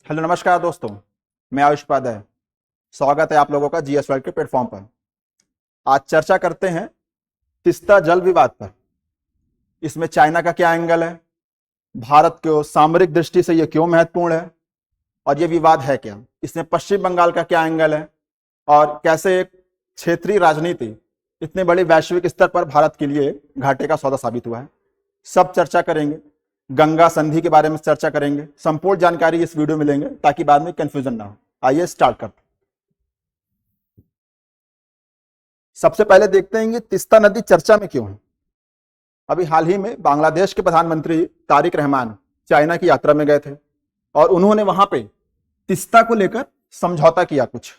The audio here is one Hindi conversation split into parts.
हेलो नमस्कार दोस्तों, मैं आयुष उपाध्याय। स्वागत है आप लोगों का जीएस वर्ल्ड के प्लेटफॉर्म पर। आज चर्चा करते हैं तीस्ता जल विवाद पर। इसमें चाइना का क्या एंगल है, भारत को सामरिक दृष्टि से यह क्यों महत्वपूर्ण है और यह विवाद है क्या, इसमें पश्चिम बंगाल का क्या एंगल है और कैसे एक क्षेत्रीय राजनीति इतने बड़े वैश्विक स्तर पर भारत के लिए घाटे का सौदा साबित हुआ है। सब चर्चा करेंगे। गंगा संधि के बारे में चर्चा करेंगे। संपूर्ण जानकारी इस वीडियो में लेंगे ताकि बाद में कंफ्यूजन ना हो। आइए स्टार्ट करते हैं। सबसे पहले देखते हैं कि तीस्ता नदी चर्चा में क्यों है। अभी हाल ही में बांग्लादेश के प्रधानमंत्री तारिक रहमान चाइना की यात्रा में गए थे और उन्होंने वहां पे तीस्ता को लेकर समझौता किया। कुछ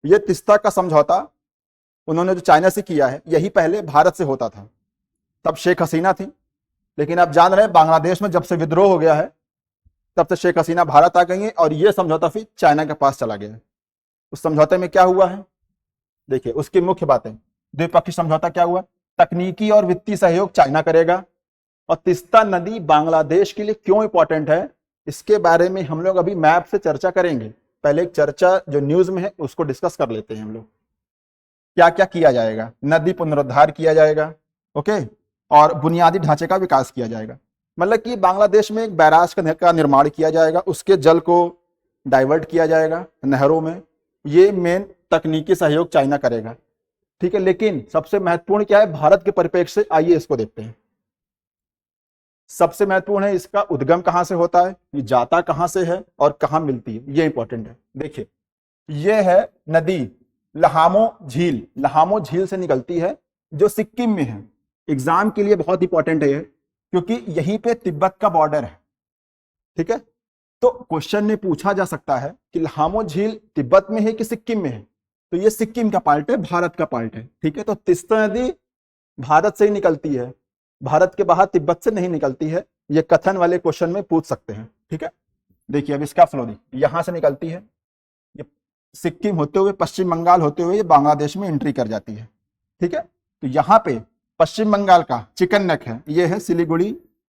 ये तीस्ता का समझौता उन्होंने जो चाइना से किया है, यही पहले भारत से होता था। तब शेख हसीना थी, लेकिन आप जान रहे हैं बांग्लादेश में जब से विद्रोह हो गया है तब से शेख हसीना भारत आ गई है और यह समझौता फिर चाइना के पास चला गया है। उस समझौते में क्या हुआ है, देखिए उसकी मुख्य बातें। द्विपक्षीय समझौता क्या हुआ, तकनीकी और वित्तीय सहयोग चाइना करेगा और तीस्ता नदी बांग्लादेश के लिए क्यों इंपॉर्टेंट है इसके बारे में हम लोग अभी मैप से चर्चा करेंगे। पहले एक चर्चा जो न्यूज में है उसको डिस्कस कर लेते हैं हम लोग। क्या क्या किया जाएगा, नदी पुनरुद्धार किया जाएगा, ओके, और बुनियादी ढांचे का विकास किया जाएगा। मतलब कि बांग्लादेश में एक बैराज का निर्माण किया जाएगा, उसके जल को डाइवर्ट किया जाएगा नहरों में। ये मेन तकनीकी सहयोग चाइना करेगा, ठीक है। लेकिन सबसे महत्वपूर्ण क्या है भारत के परिप्रेक्ष्य से, आइए इसको देखते हैं। सबसे महत्वपूर्ण है इसका उद्गम कहां से होता है, ये जाता कहां से है और कहां मिलती है, ये इंपॉर्टेंट है। देखिए ये है नदी लहामो झील। लहामो झील से निकलती है जो सिक्किम में है। एग्जाम के लिए बहुत इंपॉर्टेंट है ये, क्योंकि यहीं पे तिब्बत का बॉर्डर है, ठीक है। तो क्वेश्चन ने पूछा जा सकता है कि लहामो झील तिब्बत में है कि सिक्किम में है, तो ये सिक्किम का पार्ट है, भारत का पार्ट है, ठीक है। तो तीस्ता नदी भारत से ही निकलती है, भारत के बाहर तिब्बत से नहीं निकलती है। ये कथन वाले क्वेश्चन में पूछ सकते हैं, ठीक है। देखिए अब इसका फ्लो देखिए, यहां से निकलती है, ये सिक्किम होते हुए पश्चिम बंगाल होते हुए ये बांग्लादेश में एंट्री कर जाती है, ठीक है। तो यहाँ पे पश्चिम बंगाल का चिकन नेक है, ये है सिलीगुड़ी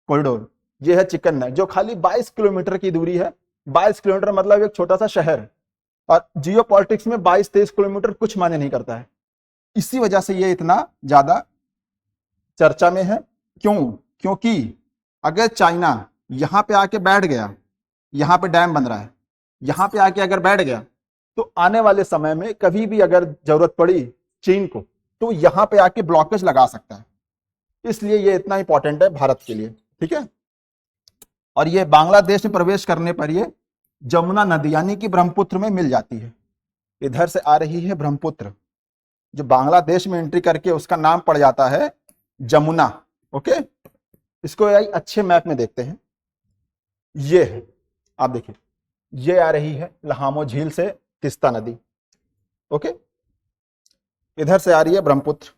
कॉरिडोर, ये है चिकन नेक जो खाली 22 किलोमीटर की दूरी है। 22 किलोमीटर मतलब एक छोटा सा शहर, और जियो पॉलिटिक्स में 22-23 किलोमीटर कुछ मायने नहीं करता है। इसी वजह से ये इतना ज्यादा चर्चा में है। क्यों, क्योंकि अगर चाइना यहां पे आके बैठ गया, यहां पे डैम बन रहा है, यहां पे आके अगर बैठ गया तो आने वाले समय में कभी भी अगर जरूरत पड़ी चीन को तो यहां पे आके ब्लॉकेज लगा सकता है। इसलिए ये इतना इंपॉर्टेंट है भारत के लिए, ठीक है। और ये बांग्लादेश में प्रवेश करने पर ये जमुना नदी यानी कि ब्रह्मपुत्र में मिल जाती है। इधर से आ रही है ब्रह्मपुत्र, जो बांग्लादेश में एंट्री करके उसका नाम पड़ जाता है जमुना, ओके। इसको अच्छे मैप में देखते हैं। ये है, आप देखिए ये आ रही है लहामो झील से तीस्ता नदी, ओके। इधर से आ रही है ब्रह्मपुत्र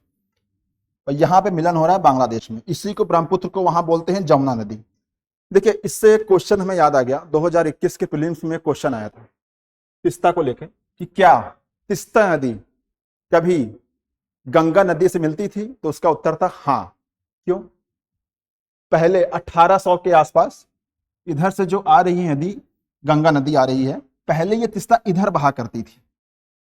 और यहां पे मिलन हो रहा है बांग्लादेश में। इसी को ब्रह्मपुत्र को वहां बोलते हैं जमुना नदी। देखिए इससे एक क्वेश्चन हमें याद आ गया, 2021 के प्रीलिम्स में क्वेश्चन आया था तीस्ता को लेकर कि क्या तीस्ता नदी कभी गंगा नदी से मिलती थी, तो उसका उत्तर था हाँ। क्यों, पहले 1800 के आसपास इधर से जो आ रही है नदी, गंगा नदी आ रही है, पहले ये तीस्ता इधर बहा करती थी,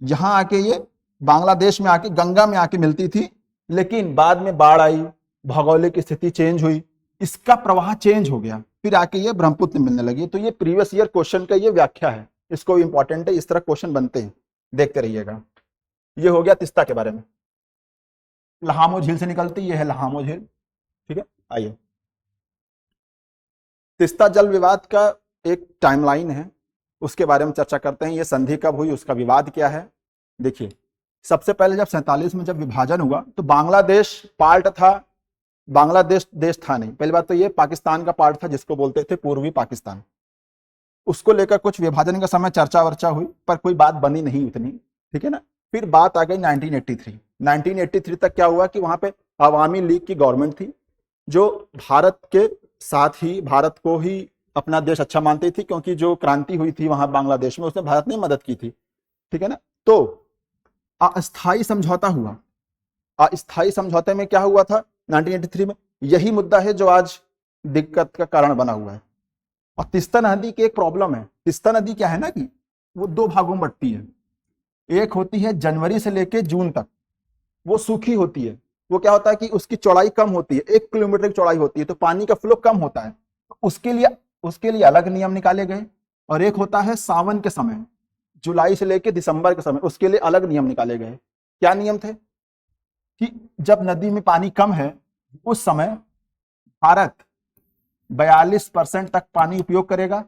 यहां आके ये बांग्लादेश में आके गंगा में आके मिलती थी। लेकिन बाद में बाढ़ आई, भौगोलिक स्थिति चेंज हुई, इसका प्रवाह चेंज हो गया, फिर आके ये ब्रह्मपुत्र में मिलने लगी। तो ये प्रीवियस ईयर क्वेश्चन का ये व्याख्या है, इसको इंपॉर्टेंट है, इस तरह क्वेश्चन बनते हैं, देखते रहिएगा। ये हो गया तीस्ता के बारे में। लहामो झील से निकलती ये है लहामो झील, ठीक है। आइए तीस्ता जल विवाद का एक टाइमलाइन है, उसके बारे में चर्चा करते हैं। ये संधि कब हुई, उसका विवाद क्या है। देखिए सबसे पहले जब 47 में जब विभाजन हुआ तो बांग्लादेश पार्ट था, बांग्लादेश देश था नहीं। पहली बात तो ये पाकिस्तान का पार्ट था, जिसको बोलते थे पूर्वी पाकिस्तान। उसको लेकर कुछ विभाजन के समय चर्चा वर्चा हुई पर कोई बात बनी नहीं उतनी, ठीक है ना। फिर बात आ गई 1983 तक। क्या हुआ कि वहां पे अवामी लीग की गवर्नमेंट थी जो भारत के साथ ही, भारत को ही अपना देश अच्छा मानती थी, क्योंकि जो क्रांति हुई थी वहां बांग्लादेश में उसमें भारत ने मदद की थी, ठीक है ना। तो अस्थाई समझौता हुआ। अस्थाई समझौते में क्या हुआ था 1983 में, यही मुद्दा है जो आज दिक्कत का कारण बना हुआ है। और तीस्ता नदी की एक प्रॉब्लम है, तीस्ता नदी क्या है ना कि वो दो भागों में बंटती है। एक होती है जनवरी से लेके जून तक, वो सूखी होती है। वो क्या होता है कि उसकी चौड़ाई कम होती है, 1 किलोमीटर की चौड़ाई होती है, तो पानी का फ्लो कम होता है। उसके लिए अलग नियम निकाले गए। और एक होता है सावन के समय, जुलाई से लेके दिसंबर के समय, उसके लिए अलग नियम निकाले गए। क्या नियम थे कि जब नदी में पानी कम है उस समय भारत 42% तक पानी उपयोग करेगा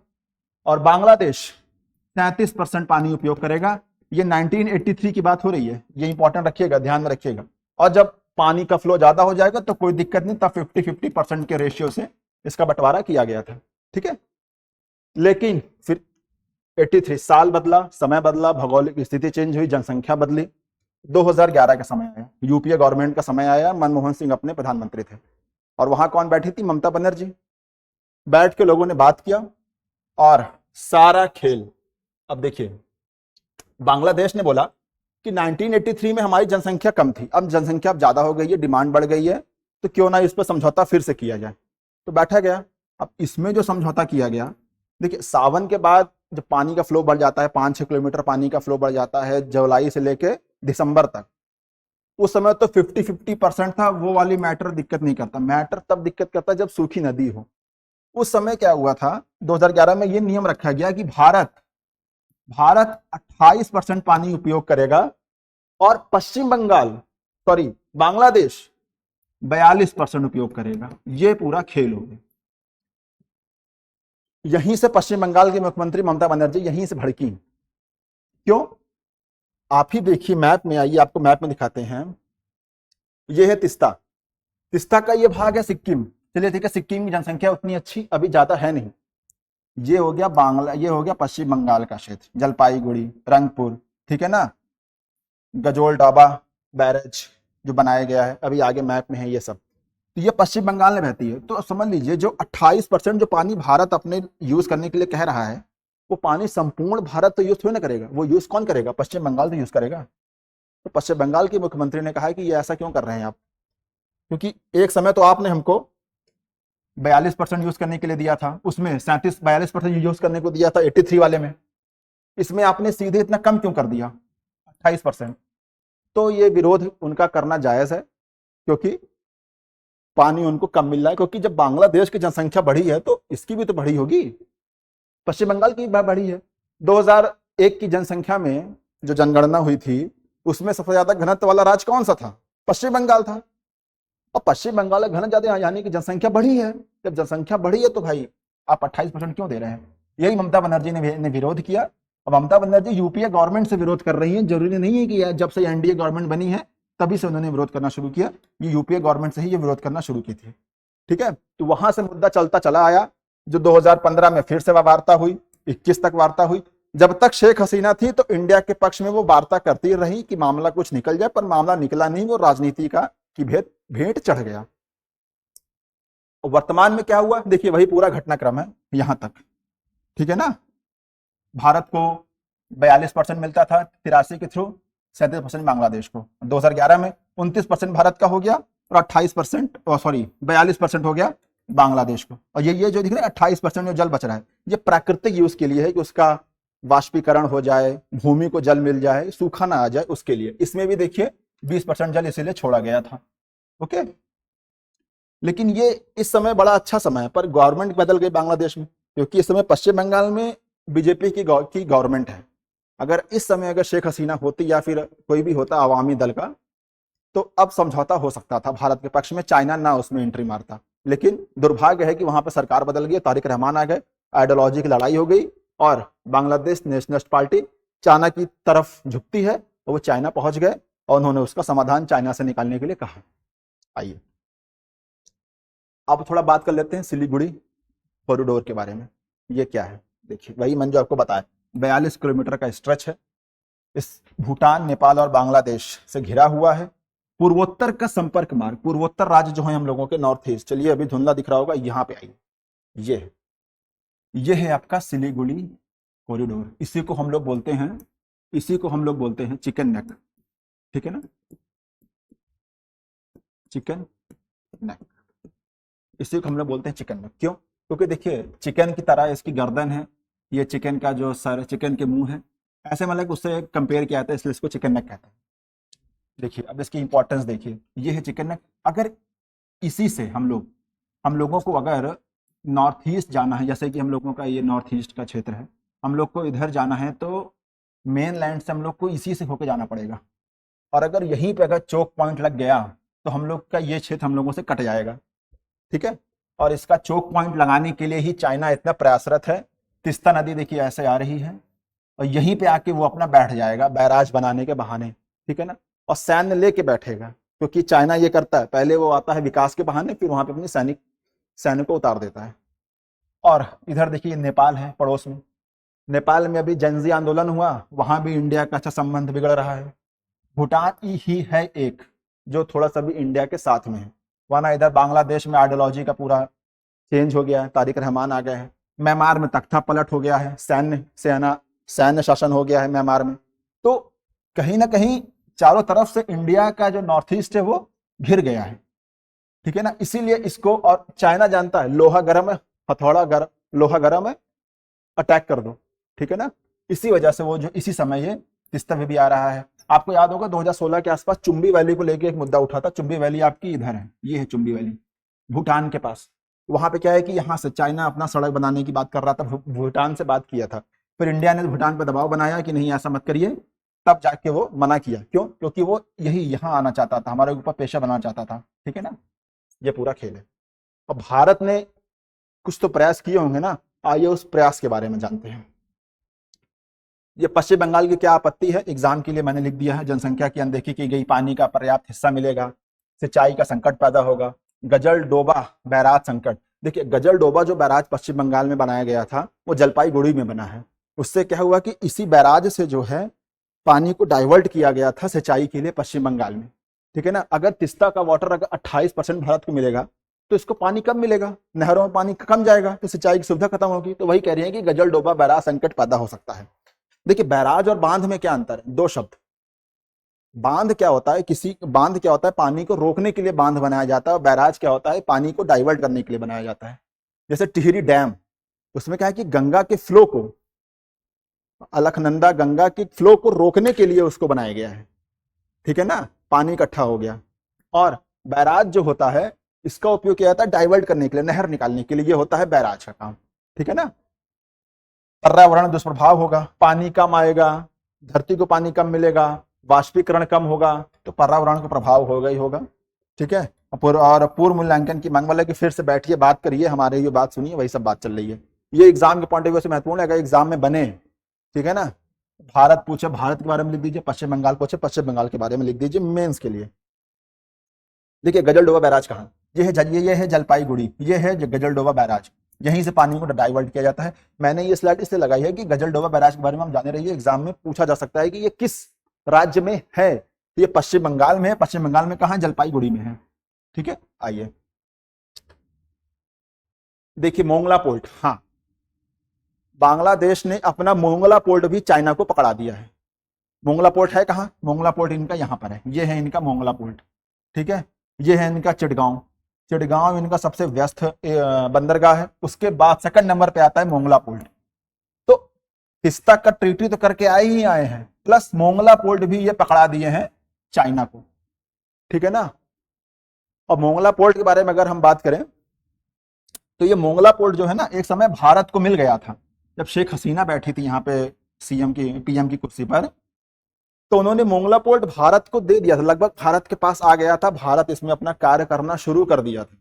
और बांग्लादेश 33% पानी उपयोग करेगा। ये 1983 की बात हो रही है, ये इंपॉर्टेंट रखिएगा, ध्यान में रखिएगा। और जब पानी का फ्लो ज्यादा हो जाएगा तो कोई दिक्कत नहीं, तब 50-50% के रेशियो से इसका बंटवारा किया गया था। ठीक है, लेकिन फिर 83 साल बदला, समय बदला, भौगोलिक स्थिति चेंज हुई, जनसंख्या बदली। 2011 का समय आया, यूपीए गवर्नमेंट का समय आया, मनमोहन सिंह अपने प्रधानमंत्री थे और वहां कौन बैठी थी? ममता बनर्जी। बैठ के लोगों ने बात किया और सारा खेल, अब देखिए, बांग्लादेश ने बोला कि 1983 में हमारी जनसंख्या कम थी, अब जनसंख्या अब ज्यादा हो गई है, डिमांड बढ़ गई है, तो क्यों ना इस पर समझौता फिर से किया जाए। तो बैठा गया। अब इसमें जो समझौता किया गया, देखिए सावन के बाद जब पानी का फ्लो बढ़ जाता है, 5-6 किलोमीटर पानी का फ्लो बढ़ जाता है जुलाई से लेके दिसंबर तक, उस समय तो 50-50% था, वो वाली मैटर दिक्कत नहीं करता। मैटर तब दिक्कत करता जब सूखी नदी हो। उस समय क्या हुआ था, 2011 में ये नियम रखा गया कि भारत 28% पानी उपयोग करेगा और पश्चिम बंगाल, सॉरी बांग्लादेश 42% उपयोग करेगा। ये पूरा खेल हो गया। यहीं से पश्चिम बंगाल के मुख्यमंत्री ममता बनर्जी यहीं से भड़की। क्यों? आप ही देखिए, मैप में आइए, आपको मैप में दिखाते हैं। ये है तिस्ता, तिस्ता का ये भाग है सिक्किम। चलिए ठीक है, सिक्किम की जनसंख्या उतनी अच्छी अभी ज्यादा है नहीं। ये हो गया ये हो गया पश्चिम बंगाल का क्षेत्र, जलपाईगुड़ी, रंगपुर, ठीक है ना, गजोल डाबा बैरेज जो बनाया गया है, अभी आगे मैप में है ये सब। तो ये पश्चिम बंगाल में बहती है। तो समझ लीजिए जो 28% जो पानी भारत अपने यूज करने के लिए कह रहा है, वो पानी संपूर्ण भारत तो यूज थोड़ी ना करेगा, वो यूज कौन करेगा? पश्चिम बंगाल तो यूज करेगा। तो पश्चिम बंगाल के मुख्यमंत्री ने कहा है कि ये ऐसा क्यों कर रहे हैं आप, क्योंकि एक समय तो आपने हमको 42% यूज करने के लिए दिया था, उसमें 42% यूज करने को दिया था 83 वाले में, इसमें आपने सीधे इतना कम क्यों कर दिया 28%? तो ये विरोध उनका करना जायज है, क्योंकि पानी उनको कम मिल रहा है। क्योंकि जब बांग्लादेश की जनसंख्या बढ़ी है तो इसकी भी तो बढ़ी होगी, पश्चिम बंगाल की बढ़ी है। 2001 की जनसंख्या में जो जनगणना हुई थी उसमें सबसे ज्यादा घनत्व वाला राज्य कौन सा था? पश्चिम बंगाल था। और पश्चिम बंगाल घन ज्यादा, यानी कि जनसंख्या बढ़ी है। जब जनसंख्या बढ़ी है तो भाई आप 28% क्यों दे रहे हैं? यही ममता बनर्जी ने विरोध किया। अब ममता बनर्जी यूपीए गवर्नमेंट से विरोध कर रही है, जरूरी नहीं है कि जब से एनडीए गवर्नमेंट बनी है तभी से उन्होंने विरोध करना शुरू किया, ये यूपीए गवर्नमेंट से ही ये विरोध करना शुरू की थी। ठीक है, तो वहां से मुद्दा चलता चला आया, जो 2015 में फिर से वार्ता हुई, 21 तक वार्ता हुई। जब तक शेख हसीना थी तो इंडिया के पक्ष में वो वार्ता करती रही कि मामला कुछ निकल जाए, पर मामला निकला नहीं, वो राजनीति का की भेंट चढ़ गया। वर्तमान में क्या हुआ देखिए, वही पूरा घटनाक्रम है यहां तक, ठीक है ना। भारत को 42% मिलता था 83 के थ्रू, 37% बांग्लादेश को। 2011 में 29% भारत का हो गया और 28%, सॉरी 42% हो गया बांग्लादेश को। और ये जो दिख रहा है 28% जो जल बच रहा है, ये प्राकृतिक यूज के लिए है कि उसका वाष्पीकरण हो जाए, भूमि को जल मिल जाए, सूखा ना आ जाए, उसके लिए। इसमें भी देखिए 20% जल इसीलिए छोड़ा गया था। ओके, लेकिन ये इस समय बड़ा अच्छा समय है, पर गवर्नमेंट बदल गई बांग्लादेश में, क्योंकि इस समय पश्चिम बंगाल में बीजेपी की गवर्नमेंट है। अगर इस समय अगर शेख हसीना होती या फिर कोई भी होता अवामी दल का, तो अब समझौता हो सकता था भारत के पक्ष में, चाइना ना उसमें एंट्री मारता। लेकिन दुर्भाग्य है कि वहां पर सरकार बदल गई, तारिक रहमान आ गए, आइडियोलॉजी की लड़ाई हो गई और बांग्लादेश नेशनलिस्ट पार्टी चाइना की तरफ झुकती है, और वो चाइना पहुंच गए और उन्होंने उसका समाधान चाइना से निकालने के लिए कहा। आइए अब थोड़ा बात कर लेते हैं सिलीगुड़ी कॉरिडोर के बारे में। ये क्या है देखिए, वही मैंने जो आपको बताया, 42 किलोमीटर का स्ट्रेच है। इस भूटान, नेपाल और बांग्लादेश से घिरा हुआ है। पूर्वोत्तर का संपर्क मार्ग, पूर्वोत्तर राज्य जो है हम लोगों के, नॉर्थ ईस्ट, चलिए अभी धुंधला दिख रहा होगा, यहाँ पे आइए, ये है आपका सिलीगुड़ी कॉरिडोर। इसी को हम लोग बोलते हैं चिकन नेक, ठीक है ना, चिकन नेक, इसी को हम लोग बोलते हैं चिकन नेक। क्यों? क्योंकि देखिए चिकन की तरह इसकी गर्दन है, ये चिकन का जो सर, चिकन के मुंह है, ऐसे मतलब उससे कंपेयर किया जाता है, इसलिए इसको चिकन नेक कहते हैं। देखिए अब इसकी इंपॉर्टेंस देखिए, ये है चिकन नेक। अगर इसी से हम लोगों को अगर नॉर्थ ईस्ट जाना है, जैसे कि हम लोगों का ये नॉर्थ ईस्ट का क्षेत्र है, हम लोग को इधर जाना है तो मेन लैंड से हम लोग को इसी से होकर जाना पड़ेगा। और अगर यहीं पे अगर चोक पॉइंट लग गया तो हम लोग का ये क्षेत्र हम लोगों से कट जाएगा, ठीक है। और इसका चोक पॉइंट लगाने के लिए ही चाइना इतना प्रयासरत है। तिस्ता नदी देखिए ऐसे आ रही है और यहीं पे आके वो अपना बैठ जाएगा बैराज बनाने के बहाने, ठीक है ना। और सैन्य लेके बैठेगा, क्योंकि चाइना ये करता है, पहले वो आता है विकास के बहाने, फिर वहां पे अपनी सैनिक को उतार देता है। और इधर देखिए नेपाल है पड़ोस में, नेपाल में अभी जनजी आंदोलन हुआ, वहां भी इंडिया का अच्छा संबंध बिगड़ रहा है। भूटान ही है एक जो थोड़ा सा भी इंडिया के साथ में है, वरना इधर बांग्लादेश में आइडियोलॉजी का पूरा चेंज हो गया है, तारिक रहमान आ गए हैं। म्यांमार में तख्ता पलट हो गया है, सैन्य शासन हो गया है म्यांमार में। तो कहीं ना कहीं चारों तरफ से इंडिया का जो नॉर्थ ईस्ट है वो घिर गया है, ठीक है ना। इसीलिए इसको, और चाइना जानता है लोहा गर्म है, हथौड़ा गर्म, लोहा गर्म है, अटैक कर दो, ठीक है ना। इसी वजह से वो जो इसी समय ये तिस्ता में भी आ रहा है। आपको याद होगा 2016 के आसपास चुम्बी वैली को लेके एक मुद्दा उठा था। चुम्बी वैली आपकी इधर है, ये है चुम्बी वैली भूटान के पास। वहां पे क्या है कि यहाँ से चाइना अपना सड़क बनाने की बात कर रहा था, भूटान से बात किया था, फिर इंडिया ने भूटान पर दबाव बनाया कि नहीं ऐसा मत करिए, तब जाके वो मना किया। क्यों? क्योंकि वो यही यहाँ आना चाहता था, हमारे ऊपर पेशा बनाना चाहता था, ठीक है ना। ये पूरा खेल है। और भारत ने कुछ तो प्रयास किए होंगे ना, आइए उस प्रयास के बारे में जानते हैं। ये पश्चिम बंगाल की क्या आपत्ति है, एग्जाम के लिए मैंने लिख दिया है। जनसंख्या की अनदेखी की गई, पानी का पर्याप्त हिस्सा मिलेगा, सिंचाई का संकट पैदा होगा, गजल डोबा बैराज संकट। देखिए गजल डोबा जो बैराज पश्चिम बंगाल में बनाया गया था वो जलपाईगुड़ी में बना है। उससे क्या हुआ कि इसी बैराज से जो है पानी को डाइवर्ट किया गया था सिंचाई के लिए पश्चिम बंगाल में, ठीक है ना। अगर तिस्ता का वाटर अगर 28% भारत को मिलेगा तो इसको पानी कम मिलेगा, नहरों में पानी कम जाएगा, तो सिंचाई की सुविधा खत्म होगी। तो वही कह रही है कि गजल डोबा बैराज संकट पैदा हो सकता है। देखिए बैराज और बांध में क्या अंतर है, दो शब्द। बांध क्या होता है, बांध क्या होता है, पानी को रोकने के लिए बांध बनाया जाता है, और बैराज क्या होता है, पानी को डाइवर्ट करने के लिए बनाया जाता है। जैसे टिहरी डैम, उसमें क्या है कि गंगा के फ्लो को, अलकनंदा गंगा के फ्लो को रोकने के लिए उसको बनाया गया है, ठीक है ना, पानी इकट्ठा हो गया। और बैराज जो होता है इसका उपयोग किया जाता है डाइवर्ट करने के लिए, नहर निकालने के लिए, ये होता है बैराज का काम, ठीक है ना। पर्यावरण दुष्प्रभाव होगा, पानी कम आएगा, धरती को पानी कम मिलेगा, वाष्पीकरण कम होगा, तो पर्यावरण को प्रभाव होगा ही होगा, ठीक है। और पूर्व मूल्यांकन की मांग वाला कि फिर से बैठिए बात करिए, हमारे ये बात सुनिए, वही सब बात चल रही है। ये एग्जाम के पॉइंट ऑफ व्यू से महत्वपूर्ण है, अगर एग्जाम में बने, ठीक है ना। भारत पूछे भारत के बारे में लिख दीजिए, पश्चिम बंगाल पूछे पश्चिम बंगाल के बारे में लिख दीजिए मेंस के लिए। देखिए गजल डोबा बैराज कहाँ, ये है जलपाईगुड़ी, ये है गजल डोबा बैराज, यहीं से पानी को डाइवर्ट किया जाता है। मैंने ये स्लाइड इसलिए लगाई है कि गजल डोबा बैराज के बारे में हम जाने रहिए, एग्जाम में पूछा जा सकता है कि ये किस राज्य में है। तो ये पश्चिम बंगाल में है, पश्चिम बंगाल में कहाँ, जलपाईगुड़ी में है, ठीक है। आइए देखिए मोंगला पोर्ट, हाँ बांग्लादेश ने अपना मोंगला पोर्ट भी चाइना को पकड़ा दिया है। मोंगला पोर्ट है कहाँ, मोंगला पोर्ट इनका यहाँ पर है, ये है इनका मोंगला पोर्ट, ठीक है। ये है इनका चिटगांव, चिटगांव इनका सबसे व्यस्त बंदरगाह है। उसके बाद सेकंड नंबर पे आता है मोंगला पोर्ट। तो तिस्ता का ट्रीटी तो करके आए ही आए हैं, प्लस मोंगला पोर्ट भी ये पकड़ा दिए हैं चाइना को, ठीक है ना। और मोंगला पोर्ट के बारे में अगर हम बात करें तो ये मोंगला पोर्ट जो है ना, एक समय भारत को मिल गया था। जब शेख हसीना बैठी थी यहाँ पे पीएम की कुर्सी पर, तो उन्होंने मोंगला पोर्ट भारत को दे दिया था, लगभग भारत के पास आ गया था। भारत इसमें अपना कार्य करना शुरू कर दिया था,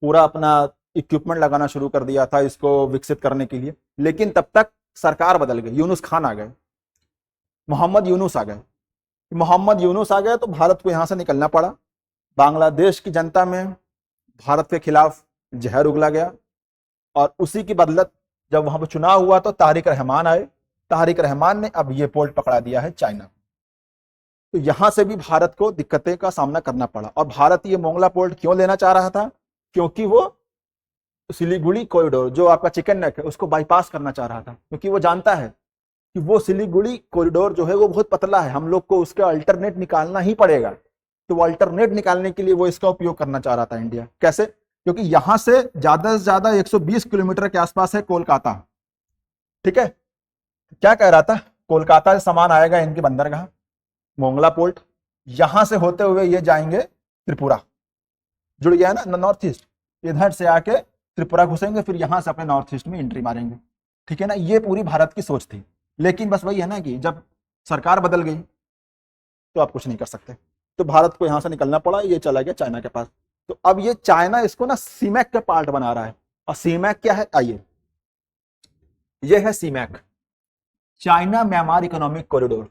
पूरा अपना इक्विपमेंट लगाना शुरू कर दिया था इसको विकसित करने के लिए। लेकिन तब तक सरकार बदल गई, यूनुस खान आ गए, मोहम्मद यूनुस आ गए। मोहम्मद यूनुस आ गए तो भारत को यहां से निकलना पड़ा। बांग्लादेश की जनता में भारत के खिलाफ जहर उगला गया, और उसी की बदलत जब वहां पर चुनाव हुआ तो तारिक रहमान आए। तारिक रहमान ने अब ये पोर्ट पकड़ा दिया है चाइना को। तो यहां से भी भारत को दिक्कतें का सामना करना पड़ा। और भारत ये मोंगला पोर्ट क्यों लेना चाह रहा था, क्योंकि वो सिलीगुड़ी कॉरिडोर जो आपका चिकन नेक है उसको बाईपास करना चाह रहा था, क्योंकि वो जानता है कि वो सिलीगुड़ी कॉरिडोर जो है वो बहुत पतला है, हम लोग को उसका अल्टरनेट निकालना ही पड़ेगा। तो वो अल्टरनेट निकालने के लिए वो इसका उपयोग करना चाह रहा था इंडिया। कैसे? क्योंकि यहां से ज्यादा 120 किलोमीटर के आसपास है कोलकाता। ठीक है, क्या कह रहा था, कोलकाता से सामान आएगा इनकी बंदरगाह मोंगला पोर्ट, यहां से होते हुए ये जाएंगे त्रिपुरा, जुड़ गया है ना नॉर्थ ईस्ट, इधर से आके त्रिपुरा घुसेंगे, फिर यहां से अपने नॉर्थ ईस्ट में एंट्री मारेंगे। ठीक है ना, ये पूरी भारत की सोच थी। लेकिन बस वही है ना कि जब सरकार बदल गई तो आप कुछ नहीं कर सकते, तो भारत को यहां से निकलना पड़ा, ये चला गया चाइना के पास। तो अब ये चाइना इसको ना सीमैक का पार्ट बना रहा है। और सीमैक क्या है, आइए, ये है सीमैक, चाइना म्यांमार इकोनॉमिक कॉरिडोर।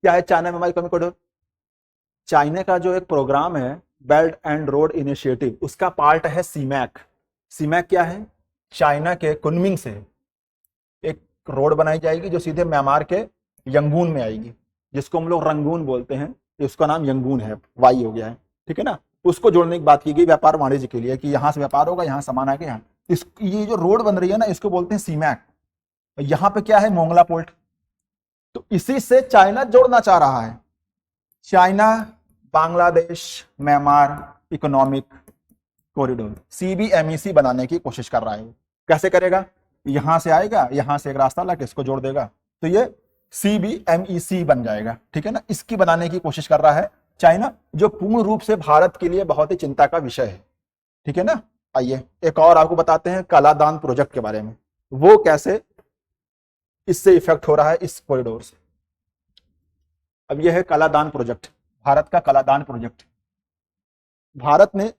क्या है China Myanmar economic corridor? China का जो एक प्रोग्राम है बेल्ट एंड रोड इनिशिएटिव, उसका पार्ट है सीमैक। सीमैक क्या है, चाइना के कुनमिंग से एक रोड बनाई जाएगी जो सीधे म्यांमार के यंगून में आएगी, जिसको हम लोग रंगून बोलते हैं, उसका नाम यंगून है, वाई हो गया है। ठीक है ना, उसको जोड़ने की बात की गई व्यापार वाणिज्य के लिए, कि यहां से व्यापार होगा, यहां सामान आएगा, यहाँ ये जो रोड बन रही है ना, इसको बोलते हैं सीमैक। यहां पे क्या है, मोंगला पोर्ट, तो इसी से चाइना जोड़ना चाह रहा है। China Bangladesh Myanmar economic corridor, CBMEC बनाने की कोशिश कर रहा है। कैसे करेगा, यहां से आएगा, यहां से एक रास्ता ला के इसको जोड़ देगा, तो ये CBMEC बन जाएगा। ठीक है ना, इसकी बनाने की कोशिश कर रहा है चाइना, जो पूर्ण रूप से भारत के लिए बहुत ही चिंता का विषय है। ठीक है ना, आइए एक और आपको बताते हैं कालादान प्रोजेक्ट के बारे में, वो कैसे इससे इफेक्ट हो रहा है इस कॉरिडोर से। अब यह है कालादान प्रोजेक्ट, भारत का कालादान प्रोजेक्ट। भारत ने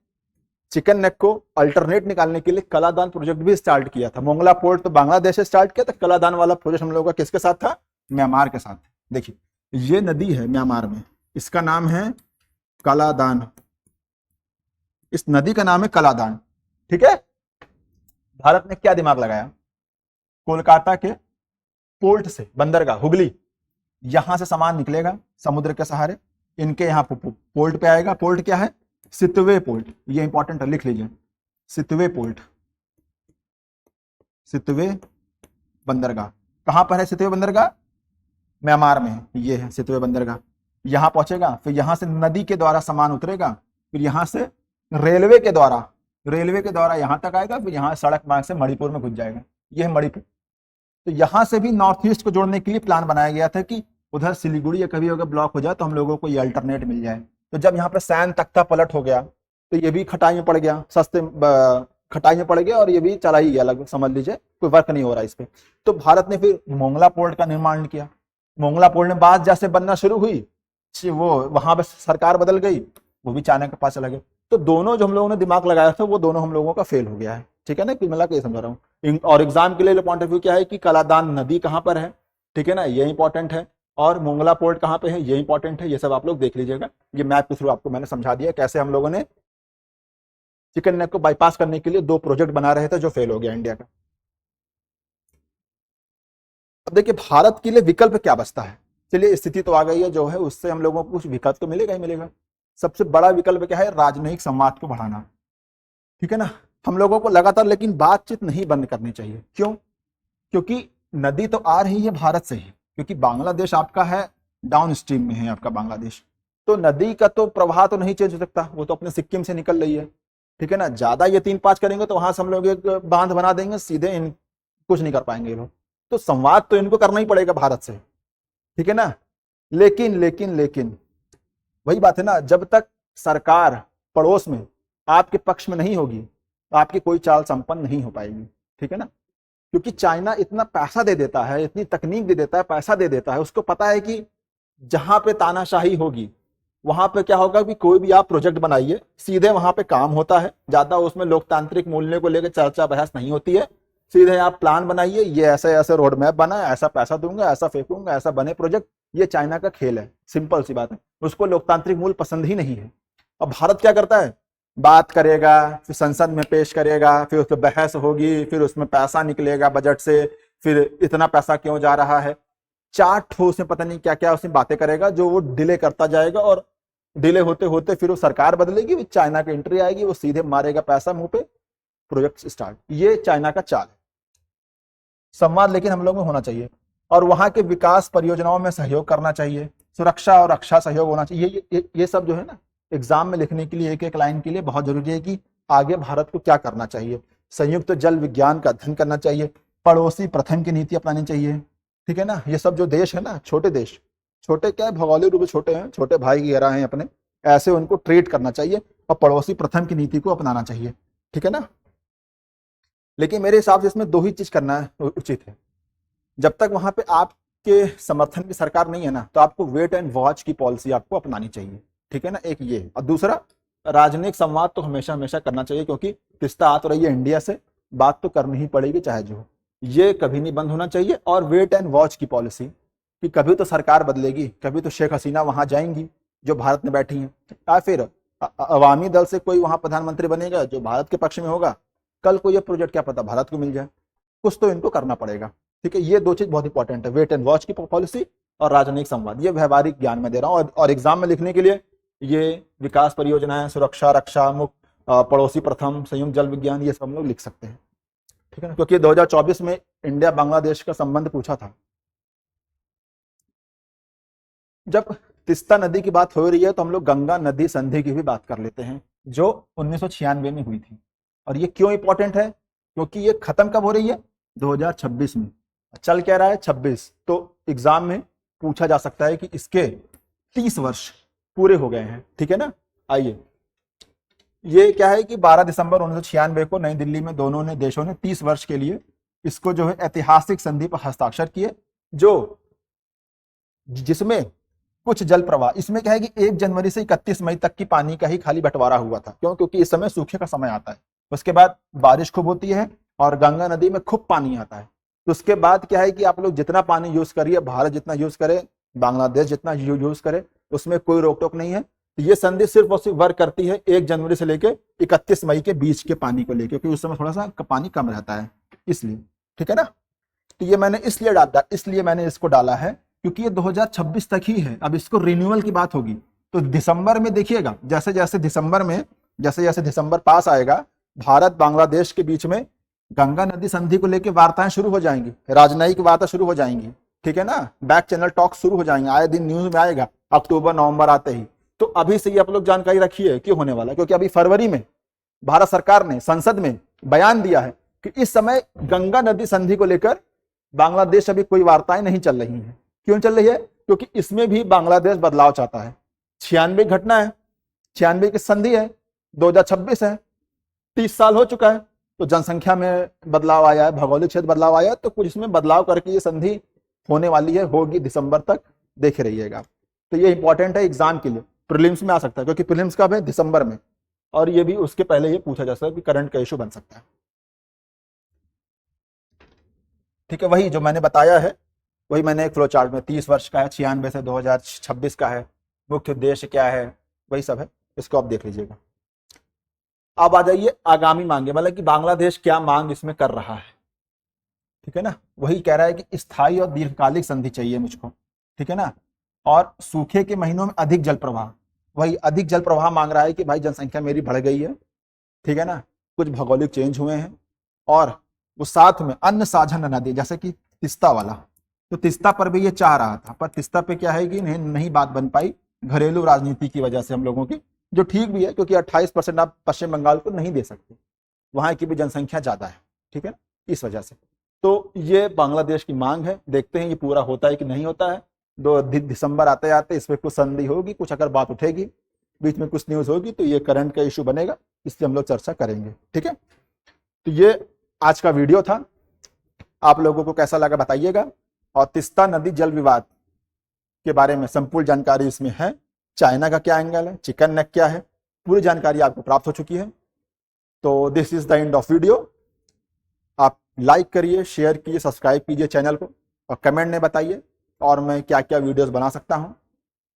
चिकन नेक को अल्टरनेट निकालने के लिए कालादान प्रोजेक्ट भी स्टार्ट किया था। मोंगला पोर्ट तो बांग्लादेश से स्टार्ट किया था, कालादान वाला प्रोजेक्ट हम लोगों का किसके साथ था, म्यांमार के साथ। देखिए ये नदी है म्यांमार में, इसका नाम है कालादान, इस नदी का नाम है कालादान। ठीक है, भारत ने क्या दिमाग लगाया, कोलकाता के पोर्ट से बंदरगाह हुगली, यहां से सामान निकलेगा समुद्र के सहारे, इनके यहाँ पोर्ट पे आएगा। पोर्ट क्या है, सितवे पोर्ट, ये इंपॉर्टेंट है, लिख लीजिए, सितवे पोर्ट, सितवे बंदरगाह। कहां पर है सितवे बंदरगाह, म्यांमार में है, ये है सितवे बंदरगाह। यहां पहुंचेगा, फिर यहां से नदी के द्वारा सामान उतरेगा, फिर यहां से रेलवे के द्वारा यहां तक आएगा, फिर यहां सड़क मार्ग से मणिपुर में घुस जाएगा, ये है मणिपुर। तो यहां से भी नॉर्थ ईस्ट को जोड़ने के लिए प्लान बनाया गया था कि उधर सिलीगुड़ी या कभी अगर ब्लॉक हो जाए तो हम लोगों को ये अल्टरनेट मिल जाए। तो जब यहाँ पे सैन तख्ता पलट हो गया तो ये भी खटाई में पड़ गया, खटाई में पड़ गया, और ये भी चला ही गया लगभग, समझ लीजिए कोई वर्क नहीं हो रहा इस पे। तो भारत ने फिर मोंगला पोर्ट का निर्माण किया। मोंगला पोर्ट में बात जैसे बनना शुरू हुई, वो वहां पर सरकार बदल गई, वो भी चाइना के पास चला गया। तो दोनों जो हम लोगों ने दिमाग लगाया था वो दोनों हम लोगों का फेल हो गया है। ठीक है ना, मिला के समझा रहा हूँ। और एग्जाम के लिए पॉइंट ऑफ व्यू क्या है कि कालादान नदी कहाँ पर है, ठीक है ना, ये इंपॉर्टेंट है, और मोंगला पोर्ट कहाँ पे है, ये इंपॉर्टेंट है। ये सब आप लोग देख लीजिएगा, ये मैप के थ्रू आपको मैंने समझा दिया कैसे हम लोगों ने चिकन नेक को बाईपास करने के लिए 2 प्रोजेक्ट बना रहे थे जो फेल हो गया इंडिया का। अब देखिए भारत के लिए विकल्प क्या बचता है। चलिए स्थिति तो आ गई है जो है, उससे हम लोगों को कुछ विकल्प तो मिलेगा ही मिलेगा। सबसे बड़ा विकल्प क्या है, राजनयिक संवाद को बढ़ाना। ठीक है ना, हम लोगों को लगातार लेकिन बातचीत नहीं बंद करनी चाहिए। क्यों, क्योंकि नदी तो आ रही है भारत से ही, क्योंकि बांग्लादेश आपका है डाउन स्ट्रीम में है आपका बांग्लादेश, तो नदी का तो प्रवाह तो नहीं चेंज हो सकता, वो तो अपने सिक्किम से निकल रही है। ठीक है ना, ज्यादा ये 3-5 करेंगे तो वहां से हम लोग एक बांध बना देंगे, सीधे इन कुछ नहीं कर पाएंगे लोग। तो संवाद तो इनको करना ही पड़ेगा भारत से। ठीक है ना, लेकिन वही बात है ना, जब तक सरकार पड़ोस में आपके पक्ष में नहीं होगी तो आपकी कोई चाल संपन्न नहीं हो पाएगी। ठीक है ना, क्योंकि चाइना इतना पैसा दे देता है, इतनी तकनीक दे देता है, पैसा दे देता है, उसको पता है कि जहां पे तानाशाही होगी वहां पे क्या होगा कि कोई भी आप प्रोजेक्ट बनाइए, सीधे वहां पे काम होता है, ज्यादा उसमें लोकतांत्रिक मूल्यों को लेकर चर्चा बहस नहीं होती है। सीधे आप प्लान बनाइए, ये ऐसे ऐसे रोड मैप बना है, ऐसा पैसा दूंगा, ऐसा फेंकूंगा, ऐसा बने प्रोजेक्ट। ये चाइना का खेल है, सिंपल सी बात है। उसको लोकतांत्रिक मूल्य पसंद ही नहीं है। अब भारत क्या करता है, बात करेगा, फिर संसद में पेश करेगा, फिर उस पर बहस होगी, फिर उसमें पैसा निकलेगा बजट से, फिर इतना पैसा क्यों जा रहा है, 4 ठोस में पता नहीं क्या क्या उसमें बातें करेगा, जो वो डिले करता जाएगा, और डिले होते होते फिर वो सरकार बदलेगी, फिर चाइना की एंट्री आएगी, वो सीधे मारेगा पैसा मुंह पे, प्रोजेक्ट स्टार्ट। ये चाइना का चाल है। संवाद लेकिन हम लोग में होना चाहिए, और वहां के विकास परियोजनाओं में सहयोग करना चाहिए, सुरक्षा और रक्षा सहयोग होना चाहिए। ये सब जो है ना एग्जाम में लिखने के लिए एक एक लाइन के लिए बहुत जरूरी है कि आगे भारत को क्या करना चाहिए, संयुक्त जल विज्ञान का अध्ययन करना चाहिए, पड़ोसी प्रथम की नीति अपनानी चाहिए, ठीक है ना। ये सब जो देश है ना, छोटे देश, छोटे क्या है, भौगोलिक रूप से छोटे हैं, छोटे भाई की तरह हैं अपने, ऐसे उनको ट्रीट करना चाहिए और पड़ोसी प्रथम की नीति को अपनाना चाहिए, ठीक है ना। लेकिन मेरे हिसाब से इसमें दो ही चीज करना उचित है। जब तक वहां पे आपके समर्थन की सरकार नहीं है ना, तो आपको वेट एंड वॉच की पॉलिसी आपको अपनानी चाहिए, ठीक है ना, एक ये। और दूसरा, राजनयिक संवाद तो हमेशा हमेशा करना चाहिए, क्योंकि रिश्ता आ तो रही है इंडिया से, बात तो करनी ही पड़ेगी चाहे जो हो, ये कभी नहीं बंद होना चाहिए। और वेट एंड वॉच की पॉलिसी, कि कभी तो सरकार बदलेगी, कभी तो शेख हसीना वहां जाएंगी जो भारत में बैठी हैं, या फिर अवामी दल से कोई वहां प्रधानमंत्री बनेगा जो भारत के पक्ष में होगा। कल को ये प्रोजेक्ट क्या पता भारत को मिल जाए, कुछ तो इनको करना पड़ेगा, ठीक है। ये दो चीज बहुत इंपॉर्टेंट है, वेट एंड वॉच की पॉलिसी और राजनयिक संवाद। ये व्यवहारिक ज्ञान में दे रहा हूँ, और एग्जाम में लिखने के लिए ये विकास परियोजनाएं, सुरक्षा, रक्षा, मुक्त, पड़ोसी प्रथम, संयुक्त जल विज्ञान, ये सब हम लोग लिख सकते हैं, ठीक है ना। क्योंकि 2024 में इंडिया बांग्लादेश का संबंध पूछा था। जब तिस्ता नदी की बात हो रही है तो हम लोग गंगा नदी संधि की भी बात कर लेते हैं, जो 1996 में हुई थी। और ये क्यों इंपॉर्टेंट है, क्योंकि ये खत्म कब हो रही है, 2026 में। चल क्या रहा है 26, तो एग्जाम में पूछा जा सकता है कि इसके 30 वर्ष पूरे हो गए हैं, ठीक है ना। आइए, ये क्या है कि 12 दिसंबर 1996 को नई दिल्ली में दोनों ने देशों ने 30 वर्ष के लिए इसको जो है ऐतिहासिक संधि पर हस्ताक्षर किए, जो जिसमें कुछ जल प्रवाह, इसमें क्या है कि 1 जनवरी से 31 मई तक की पानी का ही खाली बंटवारा हुआ था। क्यों, क्योंकि इस समय सूखे का समय आता है, उसके बाद बारिश खूब होती है और गंगा नदी में खूब पानी आता है। तो उसके बाद क्या है कि आप लोग जितना पानी यूज करिए, भारत जितना यूज करे, बांग्लादेश जितना यूज करे, उसमें कोई रोक टोक नहीं है। तो ये संधि सिर्फ और सिर्फ वर्क करती है 1 जनवरी से लेकर 31 मई के बीच के पानी को लेकर, क्योंकि उस समय थोड़ा सा पानी कम रहता है, इसलिए, ठीक है ना। तो ये मैंने इसलिए मैंने इसको डाला है क्योंकि ये 2026 तक ही है। अब इसको रिन्यूअल की बात होगी तो दिसंबर में देखिएगा, जैसे जैसे दिसंबर पास आएगा, भारत बांग्लादेश के बीच में गंगा नदी संधि को लेकर वार्ताएं शुरू हो जाएंगी, राजनयिक वार्ता शुरू हो जाएंगी, ठीक है ना। बैक चैनल टॉक शुरू हो जाएंगे, आए दिन न्यूज में आएगा, अक्टूबर नवंबर आते ही। तो अभी से ये आप लोग जानकारी रखिए क्यों होने वाला है, क्योंकि अभी फरवरी में भारत सरकार ने संसद में बयान दिया है कि इस समय गंगा नदी संधि को लेकर बांग्लादेश अभी कोई वार्ताएं नहीं चल रही हैं। क्यों चल रही है, क्योंकि इसमें भी बांग्लादेश बदलाव चाहता है। 96 घटना है, 96 की संधि है, 2026 है, 30 साल हो चुका है। तो जनसंख्या में बदलाव आया है, भौगोलिक क्षेत्र बदलाव आया है, तो कुछ इसमें बदलाव करके ये संधि होने वाली है, होगी दिसंबर तक, देख रहिएगा। तो ये इंपॉर्टेंट है एग्जाम के लिए, प्रीलिम्स में आ सकता है, क्योंकि प्रीलिम्स कब है, दिसंबर में, और ये भी उसके पहले ये पूछा जा सकता है कि करंट का इशू बन सकता है, ठीक है। वही जो मैंने बताया है वही मैंने एक फ्लो चार्ट में 30 वर्ष का है, 96 से 2026 का है, मुख्य उद्देश्य क्या है, वही सब है, इसको आप देख लीजिएगा। अब आ जाइए आगामी मांगे, मतलब कि बांग्लादेश क्या मांग इसमें कर रहा है, ठीक है ना। वही कह रहा है कि स्थायी और दीर्घकालिक संधि चाहिए मुझको, ठीक है ना। और सूखे के महीनों में अधिक जल प्रवाह, वही अधिक जल प्रवाह मांग रहा है कि भाई जनसंख्या मेरी बढ़ गई है, ठीक है ना, कुछ भौगोलिक चेंज हुए हैं, और वो साथ में अन्न साझा नदी, जैसे कि तिस्ता वाला, तो तिस्ता पर भी ये चाह रहा था, पर तिस्ता पे क्या है कि नहीं बात बन पाई घरेलू राजनीति की वजह से हम लोगों की, जो ठीक भी है, क्योंकि 28% आप पश्चिम बंगाल को नहीं दे सकते, वहां की भी जनसंख्या ज्यादा है, ठीक है, इस वजह से। तो ये बांग्लादेश की मांग है, देखते हैं ये पूरा होता है कि नहीं होता है। 2 दिसंबर आते आते इस पर कुछ संधि होगी, कुछ अगर बात उठेगी, बीच में कुछ न्यूज होगी, तो ये करंट का इशू बनेगा, इसलिए हम लोग चर्चा करेंगे, ठीक है। तो ये आज का वीडियो था, आप लोगों को कैसा लगा बताइएगा। और तिस्ता नदी जल विवाद के बारे में संपूर्ण जानकारी इसमें है, चाइना का क्या एंगल है, चिकन नेक क्या है, पूरी जानकारी आपको प्राप्त हो चुकी है। तो this is the end of video. आप लाइक करिए, शेयर कीजिए, सब्सक्राइब कीजिए चैनल को, और कमेंट में बताइए और मैं क्या क्या वीडियोस बना सकता हूं,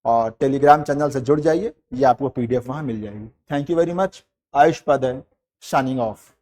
और टेलीग्राम चैनल से जुड़ जाइए, ये आपको PDF वहां मिल जाएगी। Thank you very much. Ayush पद है, शाइनिंग ऑफ।